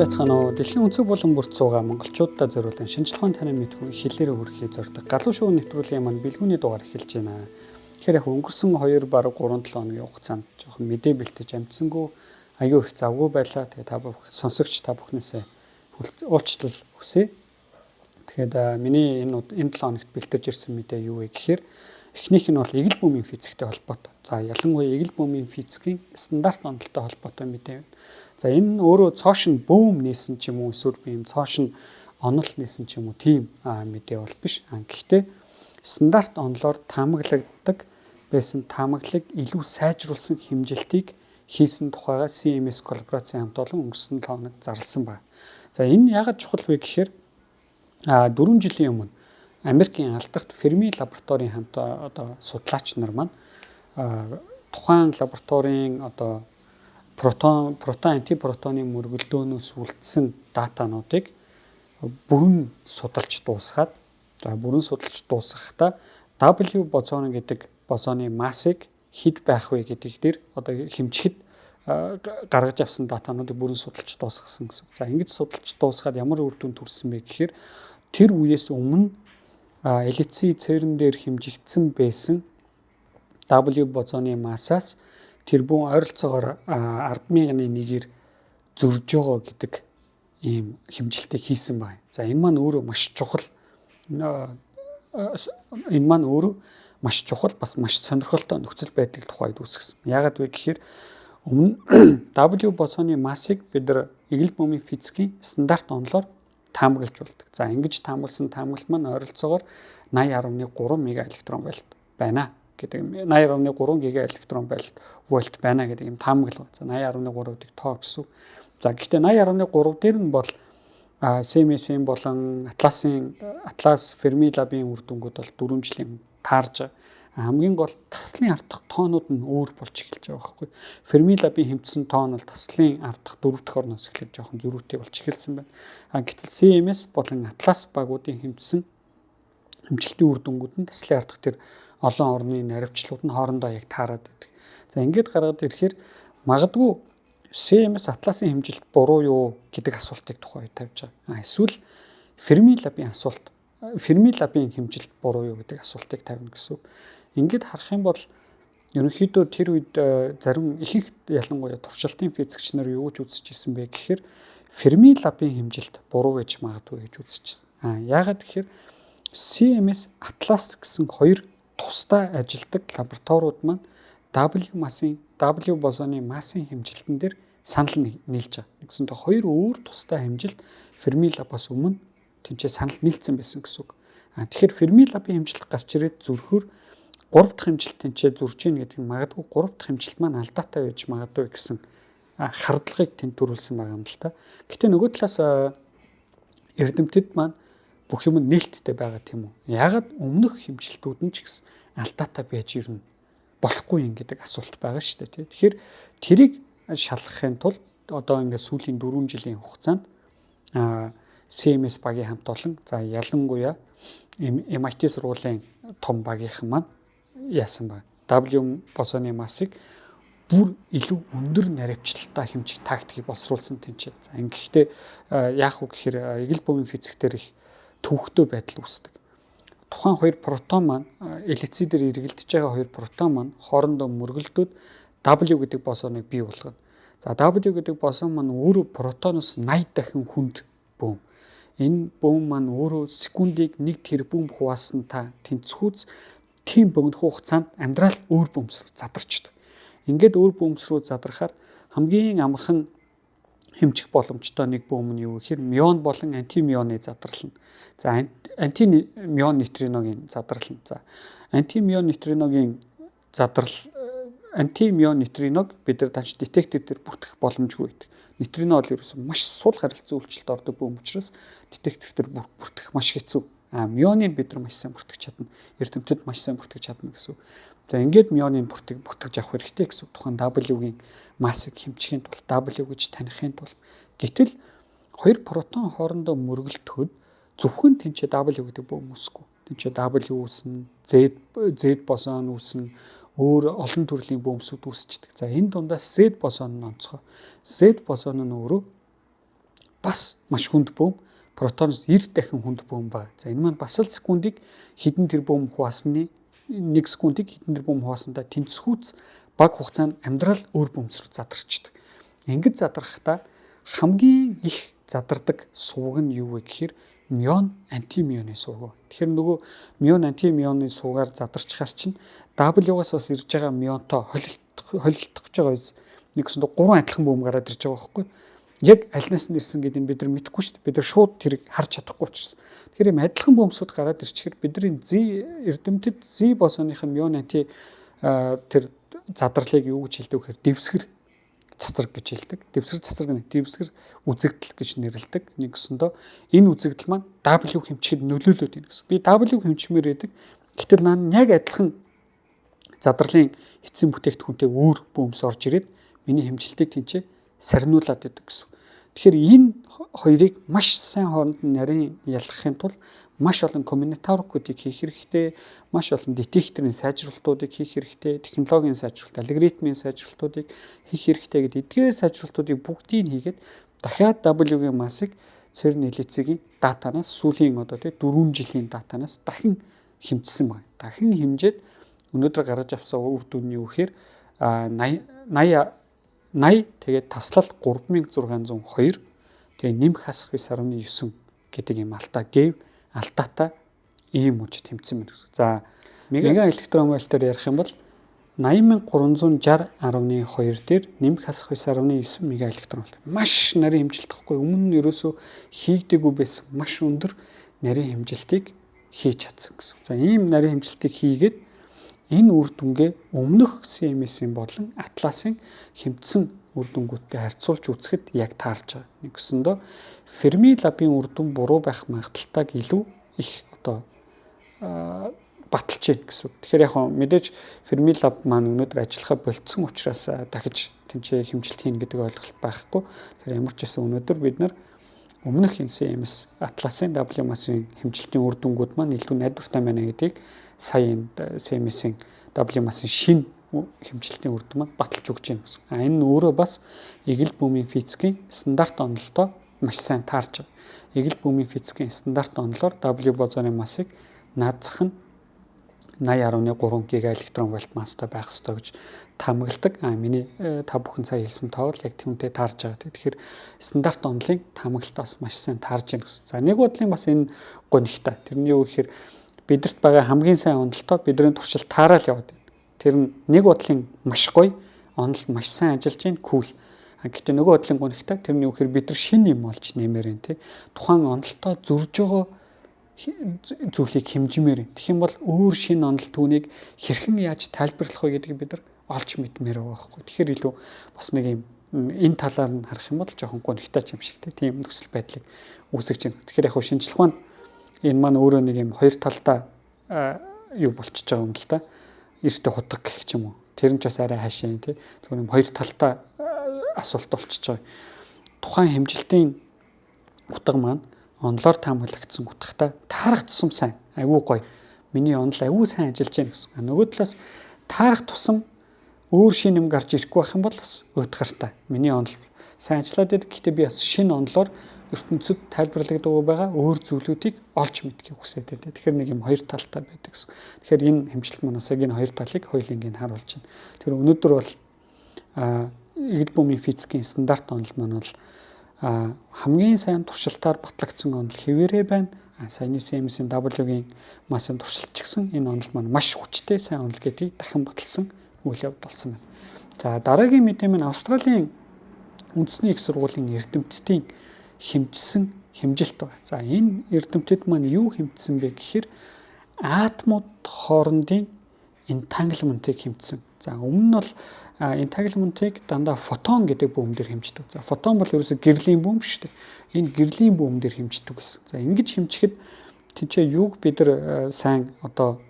байцгаана уу. Дэлхийн өнцөг болон бүрт суугаа монголчуудад зориулсан шинжилгээ танин мэдхүйн хэлээр хүргэхийг зорддог. Галуу шоу нэвтрүүлгийн маань бэлгүүний дугаар эхэлж байна. Тэгэхээр яг өнгөрсөн 2 бараг 3-7 хоногийн хугацаанд жоохон мэдээ бэлтэж амжсангүй аюу их завгүй байлаа. Тэгээ та бүх сонсогч та бүхнээсээ уулзтал хүсье. Тэгэхээр миний энэ 7 хоногт бэлтэж ирсэн мэдээ юу вэ гэхээр эхнийх нь бол эгэл бөмбөгийн физиктэй холбоотой. За ялангуяа эгэл бөмбөгийн физикийн стандарт онолтой холбоотой мэдээ байна. За энэ өөрөө цоошин бөөм нээсэн ч юм уу эсвэл би юм цоошин онол нээсэн ч юм уу тийм мэдээ бол биш. Гэхдээ стандарт онолоор таамаглагддаг байсан таамаглалыг илүү сайжруулсан хэмжилтийг хийсэн тухайга CMS корпорацийн хамт олон өнгөрсөн 7 хоног зарласан байна. За энэ яагаад чухал вэ гэхээр 4 жилийн өмнө Америкийн алдарт Ферми лабораторийн хамт одоо судлаач нар маань тухайн лабораторийн одоо протон антипротоны мөргөлдөөнөөс үлдсэн датануудыг бүрэн судалж дуусгаад дуусгахдаа W бозон гэдэг бозоны массыг хэд байх вэ гэдэг дээр одоо хэмжихэд гаргаж авсан датануудыг бүрэн судалж дуусгасан гэсэн. За ингэж судалж дуусгаад ямар үр дүн төрсөн бэ гэхээр тэр үеэс өмнө элици цэрэн дээр хэмжигдсэн байсан W бозоны массаас тэр бүхэн ойролцоогоор 10,000-1-ээр зөрж байгаа гэдэг ийм хэмжилтийг хийсэн байна. За энэ маань өөрөө маш чухал. Бас маш сонирхолтой нөхцөл байдлыг тухайд үүсгэсэн. Яагаад вэ гэхээр өмнө W бозоны массыг бид нар эгэл бөмбөгийн физикийн стандарт онолоор таамаглаж болдог. За ингэж таамагласан таамаглал маань ойролцоогоор 80.3 мега электрон вольт байна гэдэг 80.3 гига электрон вольт байна гэдэг юм таамаглал. За 80.3 гэдэг тоо гэсэн. За гэхдээ 80.3 дээр нь бол CMS болон Атлас Ферми лабын үр дүнгууд бол 4 жилийн таарж хамгийн гол таслын ардах тоонууд нь өөр болж эхэлж байгаа байхгүй. Ферми лабын хэмжсэн тоон бол таслын ардах 4 дахь орноос эхлээд жоохон зөрүүтэй болж эхэлсэн байна. Гэтэл CMS болон Атлас багуудын хэмжсэн хэмжилтийн үр дүнгууд нь таслын ардах тэр олон орны наривчлууд нь хоорондоо яг таарад байдаг. За ингээд гаргаад ирэхээр магадгүй CMS Атласын хэмжилт буруу юу гэдэг асуултыг тухайд тавьж байгаа. Эсвэл Ферми лабын хэмжилт буруу юу гэдэг асуултыг тавина гэсэн. Ингээд харах юм бол ерөнхийдөө тэр үед зарим ихэнх ялангуяа туршилтын физикч нар юу гэж үзэж ирсэн бэ гэхээр Ферми лабын хэмжилт буруу гэж магадгүй гэж үзэж ирсэн. Яагаад гэхээр CMS Атлас гэсэн хоёр тусдаа ажилдаг лабораториуд маань W бозоны массын хэмжилтэн дээр санал нийлж байгаа. Нэгсэнтэй хоёр өөр тусдаа хэмжилт Ферми лабаас өмнө тэнцээ санал нийлцсэн байсан гэсэн үг. Тэгэхээр Ферми лабын хэмжилт гарч ирээд зөрөхөр 3 дахь хэмжилт тэнцээ зурж ийн гэдэг нь магадгүй 3 дахь хэмжилт маань алдаатай байж магадгүй гэсэн хардлагыг тэнд төрүүлсэн байгаа юм л та. Гэтэ нөгөө талаас эрдэмтэд маань бүх юм нээлттэй байгаа тийм үү? Яагаад өмнөх хэмжилтүүд нь ч гэсэн алдаатай байж ирнэ болохгүй юм гэдэг асуулт байгаа шүү дээ. Тэгэхээр тэрийг шалгахын тулд одоо ингээд сүүлийн 4 жилийн хугацаанд CMS багийн хамт олон за ялангуяа MIT сургуулийн том багийнхан маань яасан байна. W бозоны массыг бүр илүү өндөр наривчлалтай хэмжих тактикийг боловсруулсан тэнцээ. За ингэхдээ яах вэ гэхээр эгэл бөмбөгийн физик дээр их төвөгтэй байдал үүсдэг. Тухайн хоёр протон маань элици дээр эргэлдэж байгаа хоёр протон маань хоорондоо мөргөлдөөд W гэдэг бозоныг бий болгоно. За W гэдэг бозон маань өөрөө протоноос 80 дахин хүнд бөм. Энэ бөм маань өөрөө секундыг 1 тэрбум хуваасантай тэнцвүүц тийм богино хугацаанд амьдрал өөр бөмс рүү задарчдаг. Ингээд өөр бөмс рүү задрахаар хамгийн амархан хэмжих боломжтой нэг бөм нь юу гэхээр мион болон антимионы задрал нь. За антимион нейтриногийн задрал нь. За антимион нейтриног бид нар тач детектор дээр бүртгэх боломжгүй байдаг. Нейтрино бол ерөөсөн маш сул харилцан үйлчлэлд ордог бөм учраас детектор дээр бүртгэх маш хэцүү. Мионыг бид нар маш сайн бүртгэж чадна. Эрдэмтэд маш сайн бүртгэж чадна гэсэн. За ингээд мионыг бүртгэж авах хэрэгтэй гэсэн. Тухайн W-гийн массыг хэмжихийн тулд W гэж танихын тулд гэтэл хоёр протон хоорондоо мөргөлдөхөд зөвхөн тэнцээ W гэдэг бөм үүсэхгүй. Тэнцээ W үүснэ, Z бозон үүснэ, өөр олон төрлийн бөмсүүд үүсчдэг. За энэ дундаас Z бозон нь онцгой. Z бозон нь өөрөө бас маш хүнд бөөм, протоноос 90 дахин хүнд бөөм байна. За энэ маань бас л секундыг хэдэн тэр бөөм хуваасны 1 секундыг хэдэн тэр бөөм хуваасандаа тэнцвүүц бага хугацаанд амьдрал өөр бөмбөс рүү задарчдаг. Ингэж задрахтаа хамгийн их задардаг сувг нь юу вэ гэхээр мион антимионы сувг. Тэгэхээр нөгөө мион антимионы сувгаар задарчхаар чинь W-гаас бас ирж байгаа мионтой холилдох гэж байгаа биз. Нэгсэнд 3 адилхан бөөм гараад ирж байгаа байхгүй. Яг альнаас нь ирсэн гэдэг нь бид нар мэдэхгүй шүү дээ. Бид нар шууд тэрийг харж чадахгүй учраас. Тэгэхээр юм адилхан бөөмсүүд гараад ирчихээр бидний эрдэмтэд Z босоныхын мион анти тэр задарлыг юу гэж хэлдэг вэхээр дэвсгэр цацраг гэж хэлдэг. Дэвсгэр цацраг нь дэвсгэр үзэгдэл гэж нэрлэдэг. Нэгсэндөө энэ үзэгдэл маань W хэмжихэд нөлөөлөд байна гэсэн. Би W хэмжмээр байдаг. Гэтэл нaan яг адилхан задарлын эцсийн бүтээгдэхүүнтэй өөр бөөмс орж ирээд миний хэмжилтийг тэнцээ сарниулаад байдаг гэсэн. Тэгэхээр энэ хоёрыг маш сайн хооронд нь нарийн ялгахын тулд маш олон комбинаторикуудыг хийх хэрэгтэй, маш олон детекторын сайжруулалтуудыг хийх хэрэгтэй, технологийн сайжруулалт, алгоритмын сайжруулалтуудыг хийх хэрэгтэй гэдэг эдгээр сайжруулалтуудыг бүгдийг хийгээд дахиад W-гийн массыг CERN элицгийн датанаас сүүлийн одоо 4 жилийн датанаас дахин хэмжсэн байна. Дахин хэмжээд өнөөдөр гаргаж авсан үр дүн нь юу гэхээр 80 тэгээд таслал 3602 тэгээд нэмэх хасах 9.9 гэдэг юм алдаатай ийм үж тэмцсэн байна гэсэн. За мега электрон вольтоор ярих юм бол 80360.2 дээр нэмэх хасах 9.9 мега электрон вольт. Маш нарийн хэмжилт гэхгүй. Өмнө нь ерөөсөө хийгдэггүй байсан маш өндөр нарийн хэмжилтийг хийж чадсан гэсэн. За ийм нарийн хэмжилтийг хийгээд энэ үр дүнгээ өмнөх CMS-ийн болон Atlas-ын хэмтсэн үр дүнгуудтай харьцуулж үзэхэд яг таарч байгаа. Нэгсэндөө Fermi Lab-ын үр дүн буруу байх магадaltaаг илүү их одоо баталж байна гэсэн. Тэгэхээр яг мэдээж Fermi Lab маань өнөөдөр ажиллахаа болцсон учраас дахиж тэнцээ хэмжилт хийнэ гэдэг ойлголт байхгүй. Тэгэхээр ямар ч гэсэн өнөөдөр бид нар өмнөх энэ CMS Atlas-ын WMAS-ын хэмжилтийн үр дүнгууд маань илүү найдвартай байна гэдгийг сая энэ CMS-ийн WMAS-ын шинэ хэмжилтийн үр дүн маань баталж өгч байна гэсэн. Энэ нь өөрөө бас эгэл бөмбөгийн физикийн стандарт онолтой маш сайн таарч байгаа. Эгэл бөмбөгийн физикийн стандарт онолоор W бозоны массыг наазах нь 80.3 ГеV масстай байх ёстой гэж таамагладаг. Миний та бүхэн сая хэлсэн тоо л яг түүнтэй таарж байгаа. Тэгэхээр стандарт онолын таамаглалтаас маш сайн таарж байна гэсэн. За нэг бодлын бас энэ гонигтай. Тэрний юу гэхээр бидэрт байгаа хамгийн сайн онолтой бидний туршилт таарал яваад байна. Тэр нь нэг бодлын маш гоё, онол маш сайн ажиллаж байна, кул. Гэхдээ нөгөө бодлын гонигтай тэрний юу гэхээр бид нар шинэ юм олж нэмээр байна тий. Тухайн онолтой зурж байгаа зүйлийг хэмжмээр байна. Тэгэх юм бол өөр шинэ онол түүнийг хэрхэн яаж тайлбарлах вэ гэдгийг бид нар олж мэдмээр байгаа байхгүй. Тэгэхээр илүү бас нэг юм энэ талаар нь харах юм бол жоохон гонигтай юм шиг тийм нөхцөл байдлыг үүсгэж байна. Тэгэхээр яг шинжлэх ухаанд энэ маань өөрөө нэг юм хоёр талдаа юу болчихж байгаа юм л да. Эртээ худаг гэх юм уу. Тэр нь ч бас арай хаашаа тий. Зөвхөн юм хоёр талдаа асуулт болчихж байгаа. Тухайн хэмжилтийн утга маань онлоор таамаглагдсан утгатай таарах тусам сайн. Айгүй гоё. Миний онол айгүй сайн ажиллаж байна гэсэн. Нөгөө талаас таарах тусам өөр шинэ юм гарч ирэхгүй байх юм бол бас уйтгартай. Миний онол сайн ажиллаад байдаг. Гэхдээ би бас шинэ онолоор ертөнцид тайлбарлагддаг байгаа өөр зүйлүүдийг олж мэдхийг хүсэж байдаг. Тэгэхээр нэг юм хоёр талтай байдаг гэсэн. Тэгэхээр энэ хэмжилт маань бас яг энэ хоёр талыг хоёуланг нь харуулж байна. Тэгэхээр өнөөдөр бол эгэл бөмбөгийн физикийн стандарт онол маань бол хамгийн сайн туршилтаар батлагдсан онол хэвээрээ байна. Саяны CMS-ийн W-гийн массын туршилт ч гэсэн энэ онол маань маш хүчтэй сайн онол гэдгийг дахин баталсан үйл явдал болсон байна. За дараагийн мэдээ маань Австралийн үндэсний их сургуулийн эрдэмтдийн хэмжилсэн хэмжилт байна. За энэ эрдэмтэд маань юу хэмжсэн бэ гэхээр атомууд хоорондын entanglement-ыг хэмжсэн. За өмнө нь бол entanglement-ыг дандаа фотон гэдэг бөөм дээр хэмждэг. За фотон бол ерөөсө гэрлийн бөөм шүү дээ. Энэ гэрлийн бөөм дээр хэмждэг гэсэн. За ингэж хэмжихэд тэнцээ юуг бид нар сайн одоо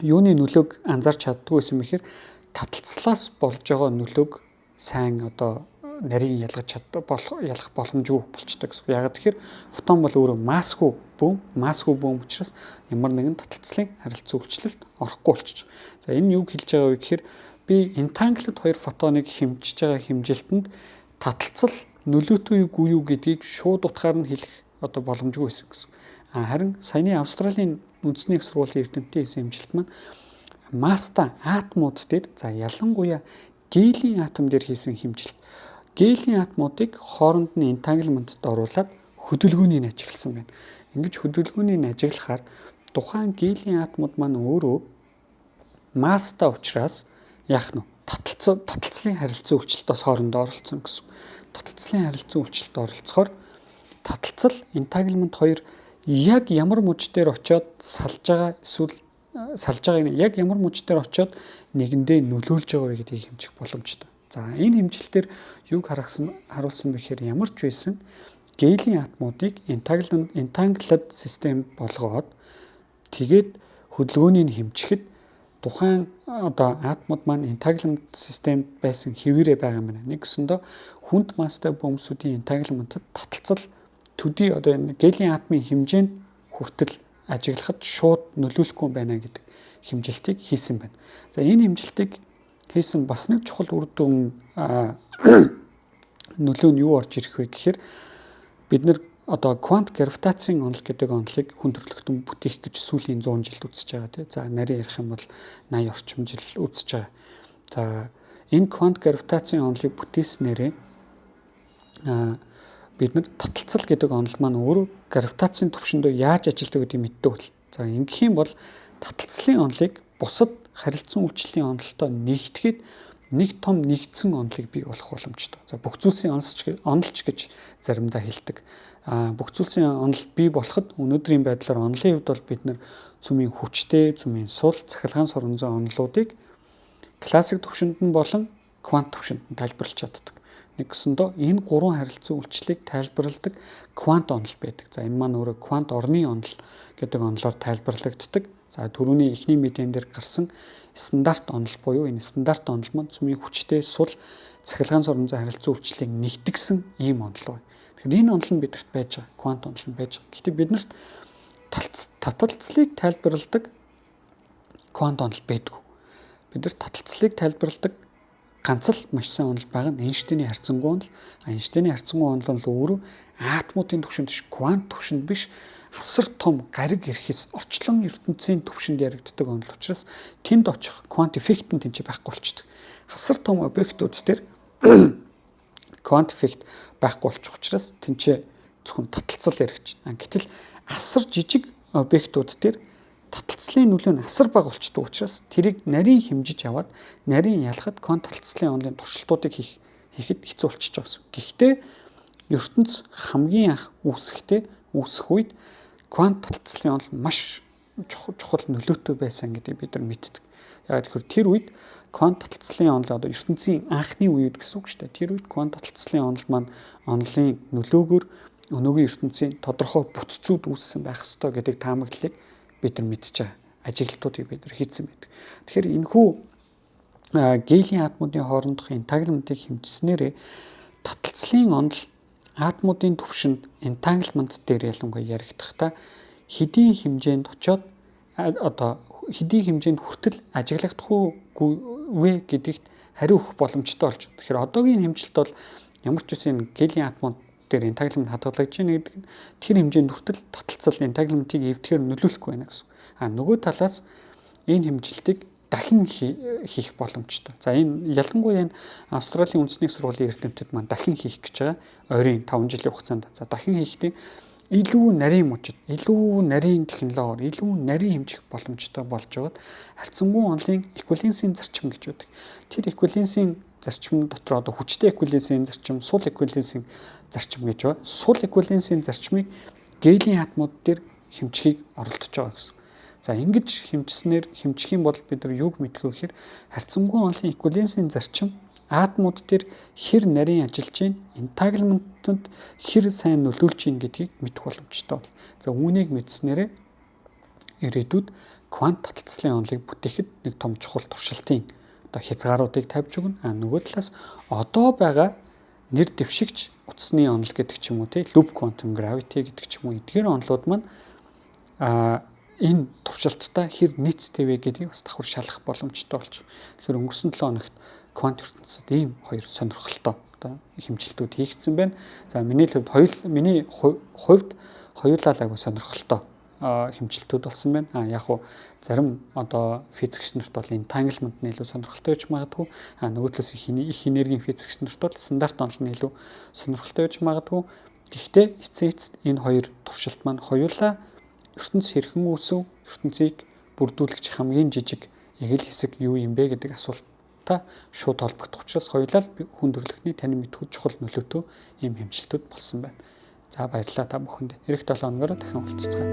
юуны нөлөөг анзаарч чаддгүй юм ихээр таталцлаас болж байгаа нөлөөг сайн одоо нарийн ялгах боломжгүй болчтой гэсэн. Яг тэгэхээр фотон бол өөрөө массгүй бөөм учраас ямар нэгэн таталцлын харилцаа үйлчлэлд орохгүй болчих. За энэ юуг хэлж байгаа вэ гэхээр би entanglement хоёр фотоныг хэмжиж байгаа хэмжилтэнд таталцал нөлөөтэй үгүй юу гэдгийг шууд утгаар нь хэлэх одоо боломжгүй байсан гэсэн. Харин саяны Австралийн үндэсний их сургуулийн эрдэмтдийн хийсэн амжилт маань маста атомууд дээр ялангуяа гелийн атом дээр хийсэн хэмжилт. Гелийн атомуудыг хооронд нь entanglement-д оруулаад хөдөлгөөнийг ажигласан байна. Ингэж хөдөлгөөнийг ажиглахаар тухайн гелийн атомууд маань өөрөө маста учраас таталцлын харилцан үйлчлэлтээс хоорондоо оролцсон гэсэн. Таталцлын харилцан үйлчлэлд оролцохоор таталцал entanglement 2 яг ямар муж дээр очиод салж байгаа эсвэл салж байгааг нь яг ямар муж дээр очиод нэгэндээ нөлөөлж байгаа вэ гэдгийг хэмжих боломжтой. Энэ хэмжилтээр юуг харуулсан бэхээр ямар ч байсан гелийн атомуудыг entangled систем болгоод тэгээд хөдөлгөөнийг хэмжихэд тухайн атомууд маань entanglement систем байсан хэвээрээ байгаа юм байна. Нэгсэндээ хүнд мастай бөмбөсүүдийн entanglement-д таталцал төдий энэ гелийн атомын хэмжээнд хүртэл ажиглахад шууд нөлөөлөхгүй байна гэдэг хэмжилтийг хийсэн байна. Энэ хэмжилтийг хийсэн бас нэг чухал үр дүн нөлөө нь юу орж ирэх вэ гэхээр бид нар квант гравитацийн онол гэдэг онолыг хүн төрөлхтөн бүтээх гэж сүүлийн 100 жилд үзэж байгаа. Нарийн ярих юм бол 80 орчим жил үзэж байгаа. Энэ квант гравитацийн онолыг бүтээснээрээ бид нар таталцал гэдэг онол маань өөрөө гравитацийн түвшиндөө яаж ажилладаг гэдгийг мэддэг бол. Ингэх юм бол таталцлын онолыг бусад харилцан үйлчлэлийн онолтой нэгтгэхэд нэг том нэгдсэн онолыг бий болох боломжтой. Бүх зүйлсийн онолч гэж заримдаа хэлдэг. Бүх зүйлсийн онол бий болоход өнөөдрийн байдлаар онолын хувьд бол бид нар цөмийн хүчтэй, цөмийн сул, цахилгаан сурган зүйн онолуудыг классик түвшинд нь болон квант түвшинд нь тайлбарлаж чаддаг. Нэгсэндээ энэ гурван харилцан үйлчлэлийг тайлбарладаг квант онол байдаг. Энэ маань өөрөө квант орны онол гэдэг онолоор тайлбарлагддаг. Түрүүний эхний мэдэн дээр гарсан стандарт онол буюу энэ стандарт онол маань цөмийн хүчтэй сул цахилгаан сурган зүйн харилцан үйлчлэлийг нэгтгэсэн ийм онол байна. Тэгэхээр энэ онол нь бидэрт байж байгаа. Квант онол нь байж байгаа. Гэхдээ биднэрт таталцлыг тайлбарладаг квант онол байдаг. Бидэрт таталцлыг тайлбарладаг ганц л маш сайн онол байгаа нь Эйнштейний харьцангуй онол. Эйнштейний харьцангуй онол нь өөрөө атомуудын түвшинд биш, квант түвшинд биш, асар том гариг ирэхээс орчлон ертөнцийн түвшинд яригддаг онол учраас тэнд очих квант эффект нь тэнцээ байхгүй болчихдог. Асар том объектууд дээр квант эффект байхгүй болчих учраас тэнцээ зөвхөн таталцал яригч. Гэтэл асар жижиг объектууд дээр таталцлын нөлөө нь асар бага болчдөг учраас тэрийг нарийн хэмжиж аваад нарийн ялахад квант таталцлын онолын туршилтуудыг хийхэд хэцүү болчихж байгаа юм. Гэхдээ ертөнц хамгийн анх үүсэх үед квант таталцлын онол маш чухал нөлөөтэй байсан гэдгийг бид нар мэддэг. Яг тэгэхээр тэр үед квант таталцлын онол ертөнцийн анхны үед гэсэн үг шүү дээ. Тэр үед квант таталцлын онол маань онолын нөлөөгөөр өнөөгийн ертөнцийн тодорхой бүтцүүд үүссэн байх ёстой гэдэг таамаглалыг бид нар мэдж байгаа. Ажиглалтуудыг бид нар хийсэн байдаг. Тэгэхээр энэхүү гелийн атомуудын хоорондох entanglement-ыг хэмжснээрээ таталцлын онол атомуудын түвшинд entanglement дээр ялангуяа яригдахдаа хэдийн хэмжээнд очиод хэдийн хэмжээнд хүртэл ажиглагдах үгүй гэдэгт хариу өгөх боломжтой болж байна. Тэгэхээр одоогийн хэмжилт бол ямар ч үсэн гелийн атомууд дээр entanglement хадгалагдаж байна гэдэг нь тэр хэмжээнд хүртэл таталцал entanglement-ийг эвдэхээр нөлөөлөхгүй байна гэсэн. Нөгөө талаас энэ хэмжилтийг дахин хийх боломжтой. Энэ ялангуяа энэ Австралийн үндэсний сургуулийн эрдэмтэд маань дахин хийх гэж байгаа. Ойрын 5 жилийн хугацаанд дахин хийхдээ илүү нарийн мужид, илүү нарийн технологиор, илүү нарийн хэмжих боломжтой болж байгаад харьцангуй онолын эквиваленсийн зарчим гэж байдаг. Тэр эквиваленсийн зарчим дотор хүчтэй эквиваленсийн зарчим, сул эквиваленсийн зарчим гэж байна. Сул эквиваленсийн зарчмыг гелийн атомууд дээр хэмжихийг оролдож байгаа гэсэн. Ингэж хэмжих юм бол бид нар юуг мэдэх вэ гэхээр харьцангуй онолын эквиваленсийн зарчим атомууд дээр хэр нарийн ажиллаж байна, entanglement-д хэр сайн нөлөөлж байна гэдгийг мэдэх боломжтой. Үүнийг мэдснээрээ ирээдүйд квант таталцлын онолыг бүтээхэд нэг том чухал туршилтын хязгааруудыг тавьж өгнө. Нөгөө талаас одоо байгаа нэр дэвшигч утасны онол гэдэг ч юм уу, loop quantum gravity гэдэг ч юм уу, эдгээр онолууд маань энэ туршилттай хэр нийцтэй вэ гэдгийг бас давхар шалгах боломжтой болж. Тэгэхээр өнгөрсөн 7 хоногт квант ертөнцид ийм хоёр сонирхолтой одоо хэмжилтүүд хийгдсэн байна. За миний хувьд хоёулаа агуу сонирхолтой хэмжилтүүд болсон байна. Яг уу зарим одоо физикч нарт бол entanglement нь илүү сонирхолтой байж магадгүй. Нөгөө талаас их энергийн физикч нарт бол стандарт онол нь илүү сонирхолтой байж магадгүй. Гэхдээ эцээст энэ хоёр туршилт маань хоёулаа ертөнц хэрхэн үүсв, ертөнцийг бүрдүүлэгч хамгийн жижиг эгэл хэсэг юу юм бэ гэдэг асуулттай шууд холбогдох учраас хоёулаа хүн төрөлхтний танин мэдхүйд чухал нөлөөтэй ийм хэмжилтүүд болсон байна. За баярлалаа та бүхэнд. Эх 7 хоногоор дахин уулзцгаая.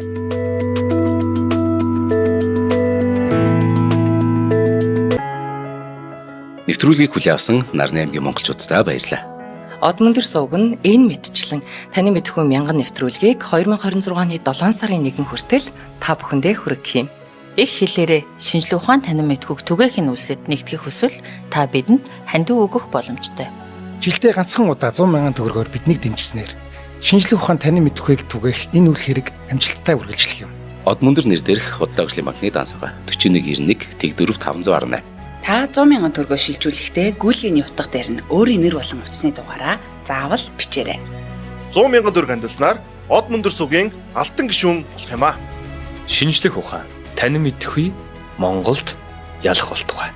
Нэвтрүүлгийг хүлээн авсан Нарны аймгийн монголчуудаа баярлалаа. Одмондөр сувг нь энэ мэдчлэн таны мэдхүйн мянган нэвтрүүлгийг 2026 оны 7 сарын 1 хүртэл та бүхэндээ хүргэх юм. Их хэлээрээ шинжлэх ухаан танин мэдхүйг түгээх нь үлсэд нэгтгэх хүсвэл та бидэнд хандив өгөх боломжтой. Жилдээ ганцхан удаа 100 мянган төгрөгөөр биднийг дэмжснээр шинжлэх ухаан танин мэдхүйг түгээх энэ үйл хэрэг амжилттай үргэлжлэх юм. Одмондөр нэр дээрх Худалдаа өвчлийн банкны дансага 4191 Тэг 4518. Та 100 мянган төгрөгөөр шилжүүлэхдээ гүйлгээний утга дээр нь өөрийн нэр болон утасны дугаараа заавал бичээрэй. 100 мянган төгрөг хандалснаар Одмондөр сувгийн алтан гишүүн болох юм а. Шинжлэх ухаан танин мэдхгүй Монголд ялах болтугай.